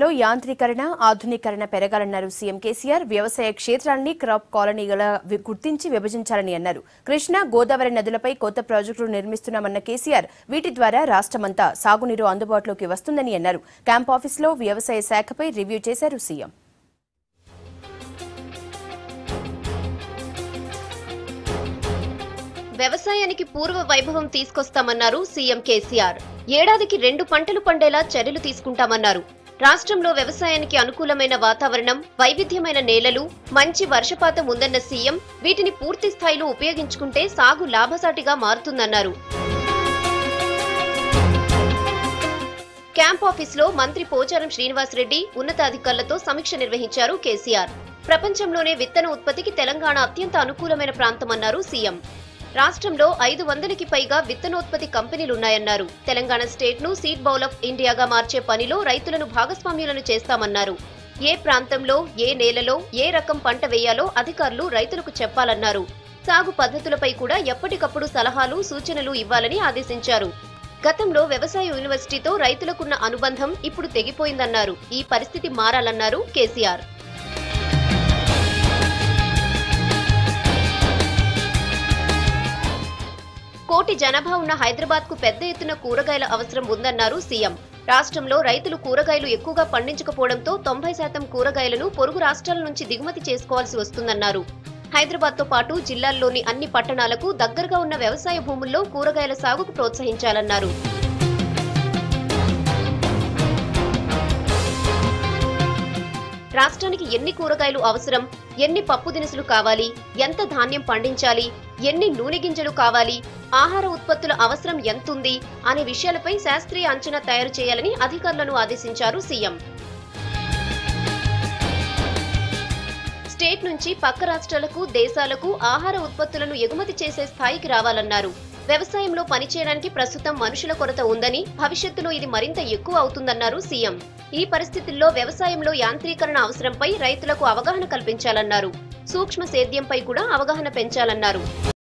వ్యవసాయంలో యాంత్రీకరణ, ఆధునీకరణ పెరగాలన్నారు సీఎం కేసీఆర్. వ్యవసాయ క్షేత్రాన్ని క్రాప్ కాలనీగా గుర్తించి విభజించాలని అన్నారు. కృష్ణా, గోదావరి నదులపై కొత్త ప్రాజెక్టులు నిర్మిస్తున్నామన్న కేసీఆర్ వీటి ద్వారా రాష్ట్రమంతా సాగునీరు అందుబాటులోకి వస్తుందని అన్నారు. క్యాంప్ ఆఫీసులో వ్యవసాయ శాఖపై రివ్యూ చేశారు సీఎం. వ్యవసాయానికి పూర్వ వైభవం తీసుకొస్తామన్నారు సీఎం కేసీఆర్. ఏడాదికి 2 పంటలు పండేలా చర్యలు తీసుకుంటామన్నారు. రాష్ట్రంలో వ్యవసాయానికి అనుకూలమైన వాతావరణం, వైవిధ్యమైన నేలలు, మంచి వర్షపాతం ఉందన్న సీఎం వీటిని పూర్తి స్థాయిలో ఉపయోగించుకుంటే సాగు లాభసాటిగా మారుతుందన్నారు. క్యాంప్ ఆఫీసులో మంత్రి పోచారం శ్రీనివాసరెడ్డి ఉన్నతాధికారులతో సమీక్ష నిర్వహించారు కేసీఆర్. ప్రపంచంలోనే విత్తన ఉత్పత్తికి తెలంగాణ అత్యంత అనుకూలమైన ప్రాంతమన్నారు సీఎం. రాష్ట్రంలో 500కి పైగా విత్తనోత్పత్తి కంపెనీలున్నాయన్నారు. తెలంగాణ స్టేట్ ను సీడ్ బౌల్ ఆఫ్ ఇండియాగా మార్చే పనిలో రైతులను భాగస్వామ్యులను చేస్తామన్నారు. ఏ ప్రాంతంలో, ఏ నేలలో ఏ రకం పంట వేయాలో అధికారులు రైతులకు చెప్పాలన్నారు. సాగు పద్ధతులపై కూడా ఎప్పటికప్పుడు సలహాలు, సూచనలు ఇవ్వాలని ఆదేశించారు. గతంలో వ్యవసాయ యూనివర్సిటీతో రైతులకున్న అనుబంధం ఇప్పుడు తెగిపోయిందన్నారు. ఈ పరిస్థితి మారాలన్నారు కేసీఆర్. కోటి జనాభా ఉన్న హైదరాబాద్ కు పెద్ద ఎత్తున కూరగాయల అవసరం ఉందన్నారు సీఎం. రాష్ట్రంలో రైతులు కూరగాయలు ఎక్కువగా పండించకపోవడంతో 90% కూరగాయలను పొరుగు రాష్ట్రాల నుంచి దిగుమతి చేసుకోవాల్సి వస్తుందన్నారు. హైదరాబాద్ తో పాటు జిల్లాల్లోని అన్ని పట్టణాలకు దగ్గరగా ఉన్న వ్యవసాయ భూముల్లో కూరగాయల సాగుకు ప్రోత్సహించాలన్నారు. రాష్ట్రానికి ఎన్ని కూరగాయలు అవసరం, ఎన్ని పప్పు దినుసులు కావాలి, ఎంత ధాన్యం పండించాలి, ఎన్ని నూనె గింజలు కావాలి, ఆహార ఉత్పత్తుల అవసరం ఎంతుంది అనే విషయాలపై శాస్త్రీయ అంచనా తయారు చేయాలని అధికారులను ఆదేశించారు సీఎం. స్టేట్ నుంచి పక్క రాష్ట్రాలకు, దేశాలకు ఆహార ఉత్పత్తులను ఎగుమతి చేసే స్థాయికి రావాలన్నారు. వ్యవసాయంలో పనిచేయడానికి ప్రస్తుతం మనుషుల కొరత ఉందని, భవిష్యత్తులో ఇది మరింత ఎక్కువ అవుతుందన్నారు సీఎం. ఈ పరిస్థితుల్లో వ్యవసాయంలో యాంత్రీకరణ అవసరంపై రైతులకు అవగాహన కల్పించాలన్నారు. సూక్ష్మ సేద్యంపై కూడా అవగాహన పెంచాలన్నారు.